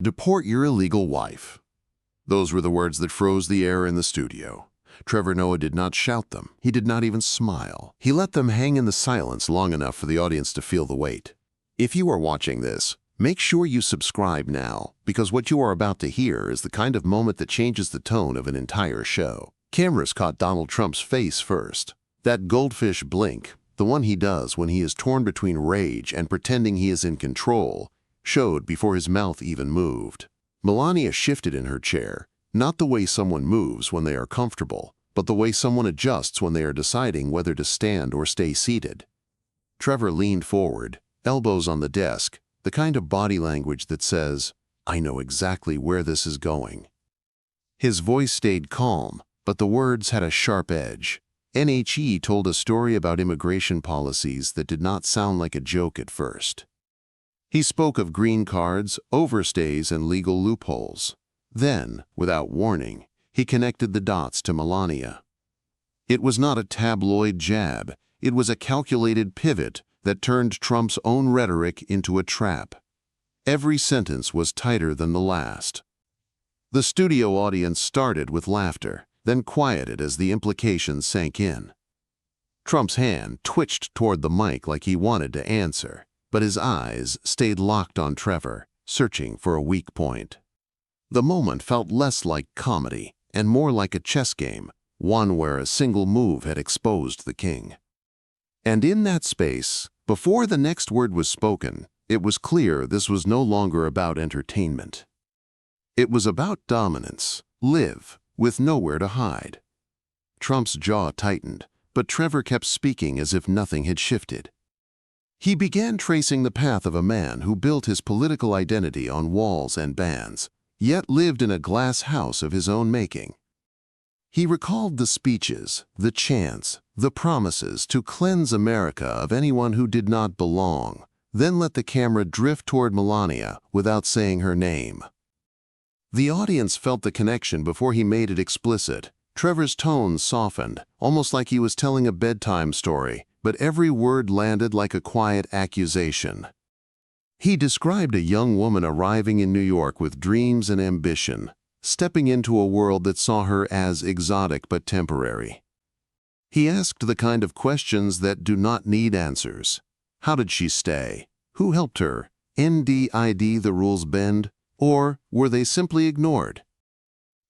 Deport your illegal wife. Those were the words that froze the air in the studio. Trevor Noah did not shout them. He did not even smile. He let them hang in the silence long enough for the audience to feel the weight. If you are watching this, make sure you subscribe now, because what you are about to hear is the kind of moment that changes the tone of an entire show. Cameras caught Donald Trump's face first. That goldfish blink, the one he does when he is torn between rage and pretending he is in control, showed before his mouth even moved. Melania shifted in her chair, not the way someone moves when they are comfortable, but the way someone adjusts when they are deciding whether to stand or stay seated. Trevor leaned forward, elbows on the desk, the kind of body language that says, "I know exactly where this is going." His voice stayed calm, but the words had a sharp edge. NHE told a story about immigration policies that did not sound like a joke at first. He spoke of green cards, overstays, and legal loopholes. Then, without warning, he connected the dots to Melania. It was not a tabloid jab. It was a calculated pivot that turned Trump's own rhetoric into a trap. Every sentence was tighter than the last. The studio audience started with laughter, then quieted as the implications sank in. Trump's hand twitched toward the mic like he wanted to answer, but his eyes stayed locked on Trevor, searching for a weak point. The moment felt less like comedy and more like a chess game, one where a single move had exposed the king. And in that space, before the next word was spoken, it was clear this was no longer about entertainment. It was about dominance, live, with nowhere to hide. Trump's jaw tightened, but Trevor kept speaking as if nothing had shifted. He began tracing the path of a man who built his political identity on walls and bans, yet lived in a glass house of his own making. He recalled the speeches, the chants, the promises to cleanse America of anyone who did not belong, then let the camera drift toward Melania without saying her name. The audience felt the connection before he made it explicit. Trevor's tone softened, almost like he was telling a bedtime story, but every word landed like a quiet accusation. He described a young woman arriving in New York with dreams and ambition, stepping into a world that saw her as exotic but temporary. He asked the kind of questions that do not need answers. How did she stay? Who helped her? NDID the rules bend? Or were they simply ignored?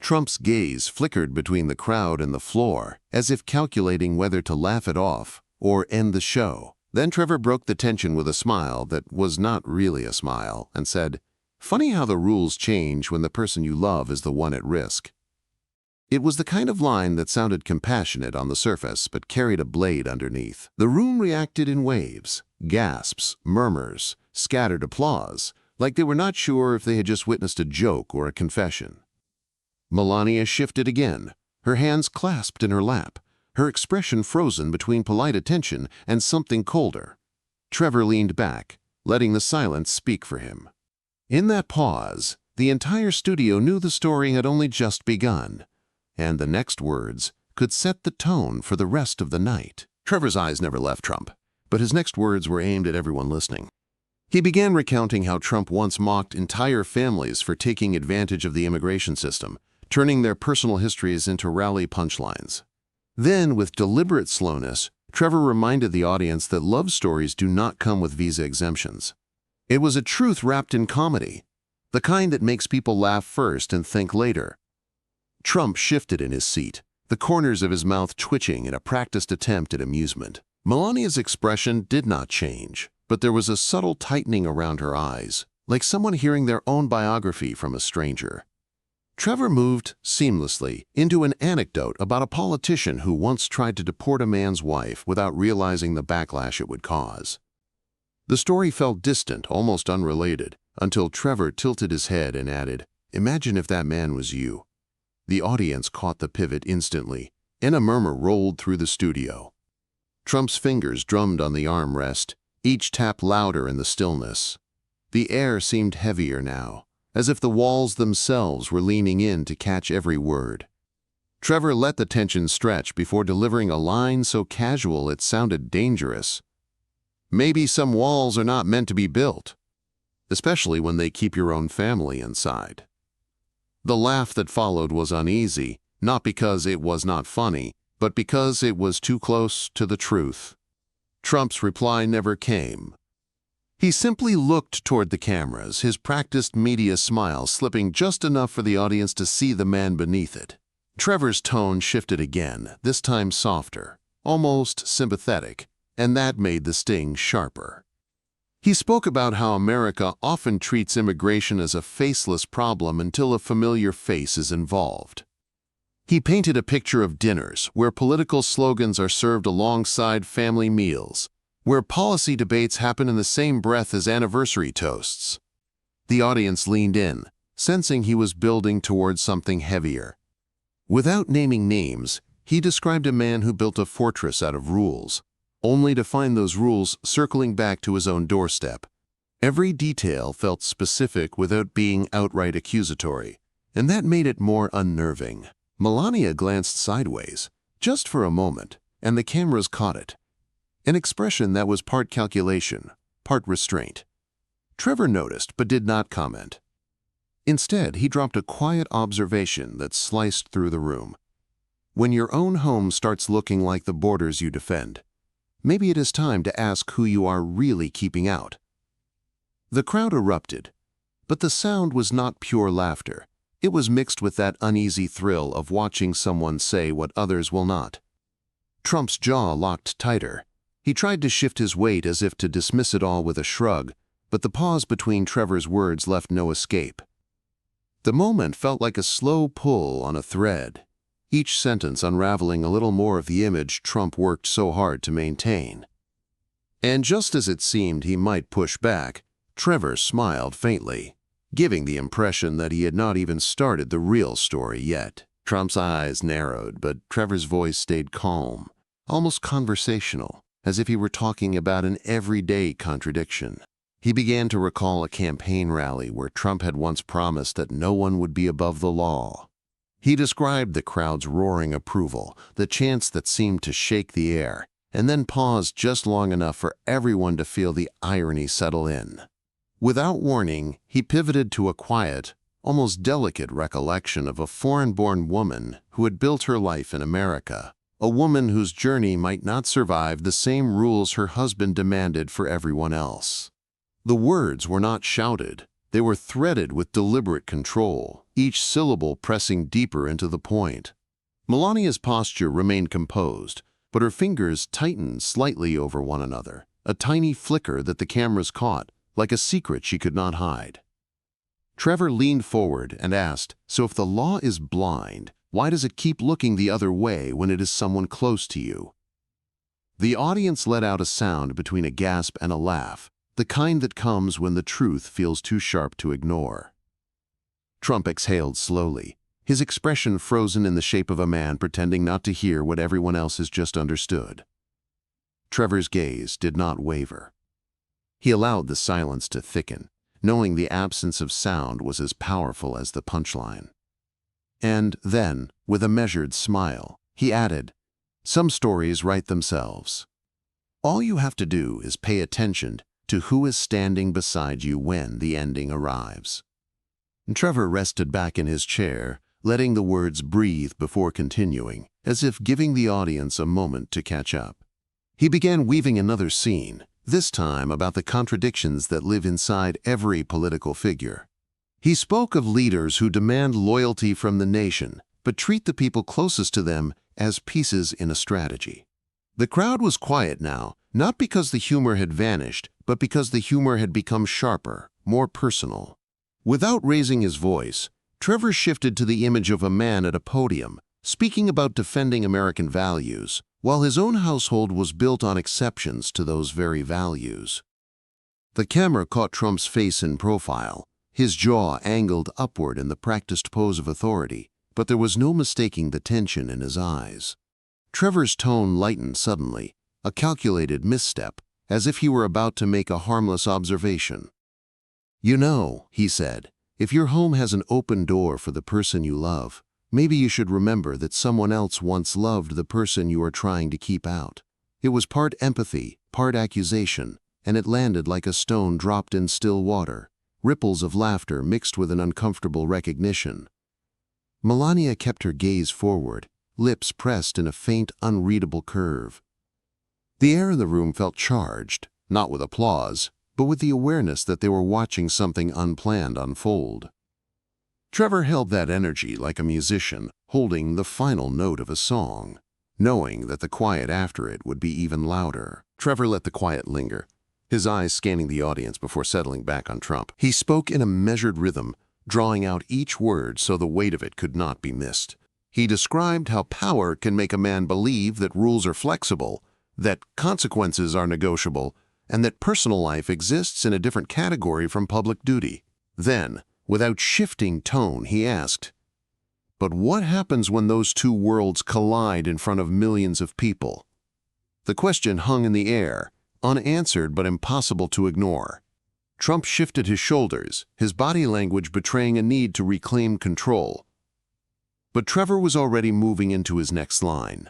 Trump's gaze flickered between the crowd and the floor, as if calculating whether to laugh it off or end the show. Then Trevor broke the tension with a smile that was not really a smile and said, "Funny how the rules change when the person you love is the one at risk." It was the kind of line that sounded compassionate on the surface but carried a blade underneath. The room reacted in waves, gasps, murmurs, scattered applause, like they were not sure if they had just witnessed a joke or a confession. Melania shifted again, her hands clasped in her lap, her expression frozen between polite attention and something colder. Trevor leaned back, letting the silence speak for him. In that pause, the entire studio knew the story had only just begun, and the next words could set the tone for the rest of the night. Trevor's eyes never left Trump, but his next words were aimed at everyone listening. He began recounting how Trump once mocked entire families for taking advantage of the immigration system, turning their personal histories into rally punchlines. Then, with deliberate slowness, Trevor reminded the audience that love stories do not come with visa exemptions. It was a truth wrapped in comedy, the kind that makes people laugh first and think later. Trump shifted in his seat, the corners of his mouth twitching in a practiced attempt at amusement. Melania's expression did not change, but there was a subtle tightening around her eyes, like someone hearing their own biography from a stranger. Trevor moved seamlessly into an anecdote about a politician who once tried to deport a man's wife without realizing the backlash it would cause. The story felt distant, almost unrelated, until Trevor tilted his head and added, "Imagine if that man was you." The audience caught the pivot instantly, and a murmur rolled through the studio. Trump's fingers drummed on the armrest, each tap louder in the stillness. The air seemed heavier now, as if the walls themselves were leaning in to catch every word. Trevor let the tension stretch before delivering a line so casual it sounded dangerous. "Maybe some walls are not meant to be built." especially when they keep your own family inside. The laugh that followed was uneasy, not because it was not funny, but because it was too close to the truth. Trump's reply never came. He simply looked toward the cameras, his practiced media smile slipping just enough for the audience to see the man beneath it. Trevor's tone shifted again, this time softer, almost sympathetic, and that made the sting sharper. He spoke about how America often treats immigration as a faceless problem until a familiar face is involved. He painted a picture of dinners where political slogans are served alongside family meals, where policy debates happen in the same breath as anniversary toasts. The audience leaned in, sensing he was building towards something heavier. Without naming names, he described a man who built a fortress out of rules, only to find those rules circling back to his own doorstep. Every detail felt specific without being outright accusatory, and that made it more unnerving. Melania glanced sideways, just for a moment, and the cameras caught it. An expression that was part calculation, part restraint. Trevor noticed but did not comment. Instead, he dropped a quiet observation that sliced through the room. When your own home starts looking like the borders you defend, maybe it is time to ask who you are really keeping out. The crowd erupted, but the sound was not pure laughter. It was mixed with that uneasy thrill of watching someone say what others will not. Trump's jaw locked tighter. He tried to shift his weight as if to dismiss it all with a shrug, but the pause between Trevor's words left no escape. The moment felt like a slow pull on a thread, each sentence unraveling a little more of the image Trump worked so hard to maintain. And just as it seemed he might push back, Trevor smiled faintly, giving the impression that he had not even started the real story yet. Trump's eyes narrowed, but Trevor's voice stayed calm, almost conversational, as if he were talking about an everyday contradiction. He began to recall a campaign rally where Trump had once promised that no one would be above the law. He described the crowd's roaring approval, the chants that seemed to shake the air, and then paused just long enough for everyone to feel the irony settle in. Without warning, he pivoted to a quiet, almost delicate recollection of a foreign-born woman who had built her life in America, a woman whose journey might not survive the same rules her husband demanded for everyone else. The words were not shouted. They were threaded with deliberate control, each syllable pressing deeper into the point. Melania's posture remained composed, but her fingers tightened slightly over one another, a tiny flicker that the cameras caught, like a secret she could not hide. Trevor leaned forward and asked, "So if the law is blind, why does it keep looking the other way when it is someone close to you?" The audience let out a sound between a gasp and a laugh, the kind that comes when the truth feels too sharp to ignore. Trump exhaled slowly, his expression frozen in the shape of a man pretending not to hear what everyone else has just understood. Trevor's gaze did not waver. He allowed the silence to thicken, knowing the absence of sound was as powerful as the punchline. And then, with a measured smile, he added, "Some stories write themselves. All you have to do is pay attention to who is standing beside you when the ending arrives." Trevor rested back in his chair, letting the words breathe before continuing, as if giving the audience a moment to catch up. He began weaving another scene, this time about the contradictions that live inside every political figure. He spoke of leaders who demand loyalty from the nation, but treat the people closest to them as pieces in a strategy. The crowd was quiet now, not because the humor had vanished, but because the humor had become sharper, more personal. Without raising his voice, Trevor shifted to the image of a man at a podium, speaking about defending American values, while his own household was built on exceptions to those very values. The camera caught Trump's face in profile, his jaw angled upward in the practiced pose of authority, but there was no mistaking the tension in his eyes. Trevor's tone lightened suddenly, a calculated misstep, as if he were about to make a harmless observation. "You know," he said, "if your home has an open door for the person you love, maybe you should remember that someone else once loved the person you are trying to keep out." It was part empathy, part accusation, and it landed like a stone dropped in still water, ripples of laughter mixed with an uncomfortable recognition. Melania kept her gaze forward, lips pressed in a faint, unreadable curve. The air in the room felt charged, not with applause, but with the awareness that they were watching something unplanned unfold. Trevor held that energy like a musician holding the final note of a song, knowing that the quiet after it would be even louder. Trevor let the quiet linger, his eyes scanning the audience before settling back on Trump. He spoke in a measured rhythm, drawing out each word so the weight of it could not be missed. He described how power can make a man believe that rules are flexible, that consequences are negotiable, and that personal life exists in a different category from public duty. Then, without shifting tone, he asked, "But what happens when those two worlds collide in front of millions of people?" The question hung in the air, unanswered but impossible to ignore. Trump shifted his shoulders, his body language betraying a need to reclaim control. But Trevor was already moving into his next line.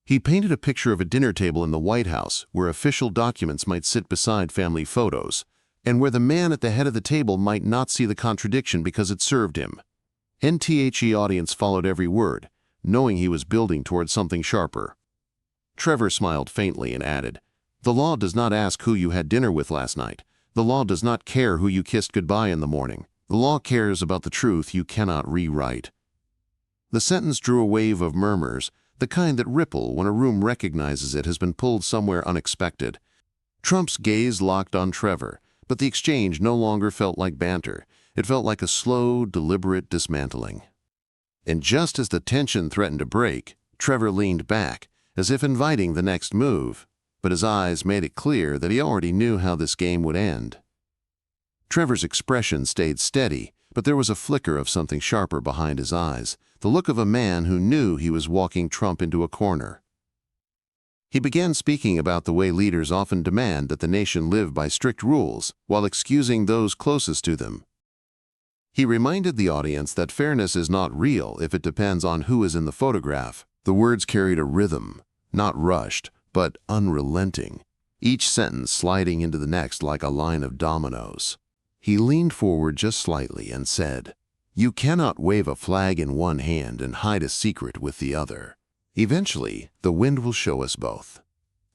He painted a picture of a dinner table in the White House where official documents might sit beside family photos, and where the man at the head of the table might not see the contradiction because it served him. NTHE audience followed every word, knowing he was building towards something sharper. Trevor smiled faintly and added, "The law does not ask who you had dinner with last night. The law does not care who you kissed goodbye in the morning. The law cares about the truth you cannot rewrite." The sentence drew a wave of murmurs, the kind that ripple when a room recognizes it has been pulled somewhere unexpected. Trump's gaze locked on Trevor, but the exchange no longer felt like banter. It felt like a slow, deliberate dismantling. And just as the tension threatened to break, Trevor leaned back, as if inviting the next move, but his eyes made it clear that he already knew how this game would end. Trevor's expression stayed steady, but there was a flicker of something sharper behind his eyes, the look of a man who knew he was walking Trump into a corner. He began speaking about the way leaders often demand that the nation live by strict rules, while excusing those closest to them. He reminded the audience that fairness is not real if it depends on who is in the photograph. The words carried a rhythm, not rushed, but unrelenting, each sentence sliding into the next like a line of dominoes. He leaned forward just slightly and said, "You cannot wave a flag in one hand and hide a secret with the other. Eventually, the wind will show us both."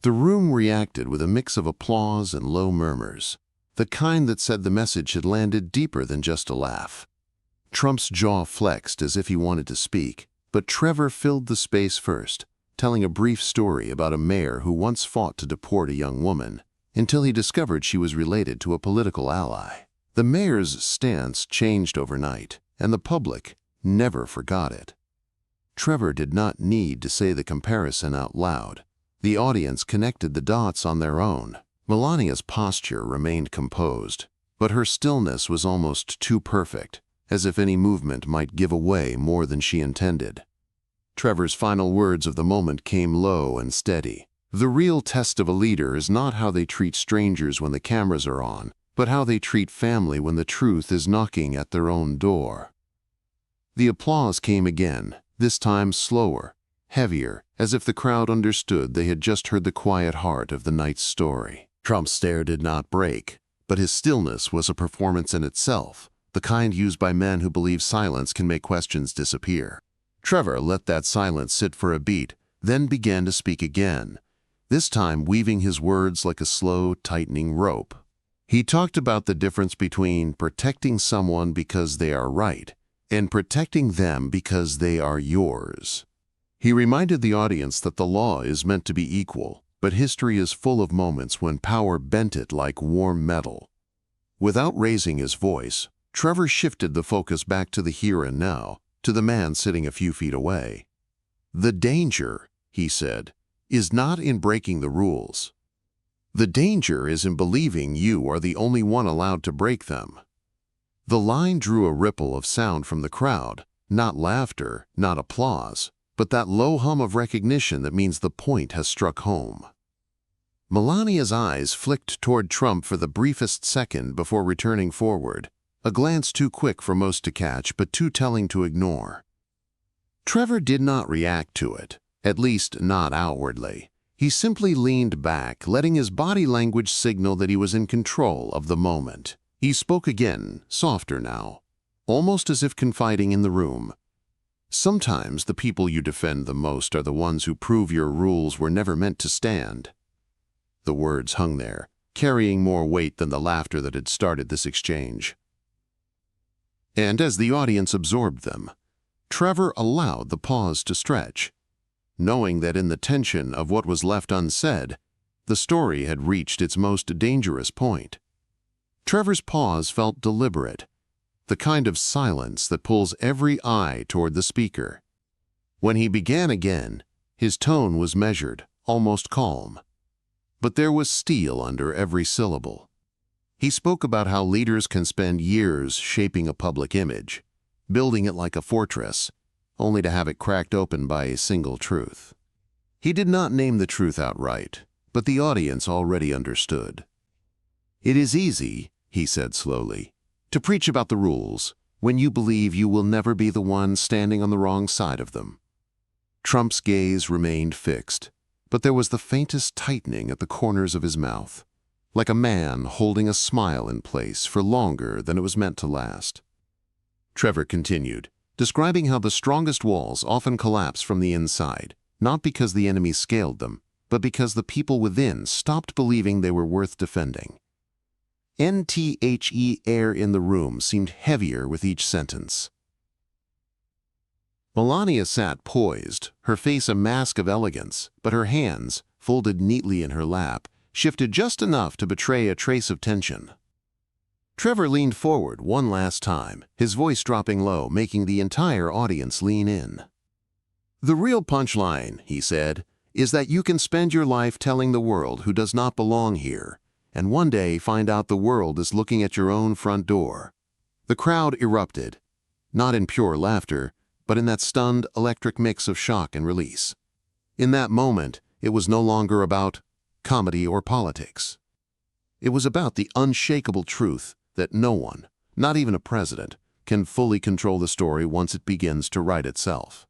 The room reacted with a mix of applause and low murmurs, the kind that said the message had landed deeper than just a laugh. Trump's jaw flexed as if he wanted to speak, but Trevor filled the space first, telling a brief story about a mayor who once fought to deport a young woman, until he discovered she was related to a political ally. The mayor's stance changed overnight, and the public never forgot it. Trevor did not need to say the comparison out loud. The audience connected the dots on their own. Melania's posture remained composed, but her stillness was almost too perfect, as if any movement might give away more than she intended. Trevor's final words of the moment came low and steady. "The real test of a leader is not how they treat strangers when the cameras are on, but how they treat family when the truth is knocking at their own door." The applause came again, this time slower, heavier, as if the crowd understood they had just heard the quiet heart of the night's story. Trump's stare did not break, but his stillness was a performance in itself, the kind used by men who believe silence can make questions disappear. Trevor let that silence sit for a beat, then began to speak again, this time weaving his words like a slow, tightening rope. He talked about the difference between protecting someone because they are right and protecting them because they are yours. He reminded the audience that the law is meant to be equal, but history is full of moments when power bent it like warm metal. Without raising his voice, Trevor shifted the focus back to the here and now, to the man sitting a few feet away. "The danger," he said, "is not in breaking the rules. The danger is in believing you are the only one allowed to break them." The line drew a ripple of sound from the crowd, not laughter, not applause, but that low hum of recognition that means the point has struck home. Melania's eyes flicked toward Trump for the briefest second before returning forward, a glance too quick for most to catch but too telling to ignore. Trevor did not react to it, at least not outwardly. He simply leaned back, letting his body language signal that he was in control of the moment. He spoke again, softer now, almost as if confiding in the room. Sometimes the people you defend the most are the ones who prove your rules were never meant to stand. The words hung there, carrying more weight than the laughter that had started this exchange. And as the audience absorbed them, Trevor allowed the pause to stretch, knowing that in the tension of what was left unsaid, the story had reached its most dangerous point. Trevor's pause felt deliberate, the kind of silence that pulls every eye toward the speaker. When he began again, his tone was measured, almost calm. But there was steel under every syllable. He spoke about how leaders can spend years shaping a public image, building it like a fortress, only to have it cracked open by a single truth. He did not name the truth outright, but the audience already understood. "It is easy," he said slowly, "to preach about the rules when you believe you will never be the one standing on the wrong side of them." Trump's gaze remained fixed, but there was the faintest tightening at the corners of his mouth, like a man holding a smile in place for longer than it was meant to last. Trevor continued, describing how the strongest walls often collapse from the inside, not because the enemy scaled them, but because the people within stopped believing they were worth defending. Air in the room seemed heavier with each sentence. Melania sat poised, her face a mask of elegance, but her hands, folded neatly in her lap, shifted just enough to betray a trace of tension. Trevor leaned forward one last time, his voice dropping low, making the entire audience lean in. "The real punchline," he said, "is that you can spend your life telling the world who does not belong here, and one day find out the world is looking at your own front door." The crowd erupted, not in pure laughter, but in that stunned, electric mix of shock and release. In that moment, it was no longer about comedy or politics. It was about the unshakable truth that no one, not even a president, can fully control the story once it begins to write itself.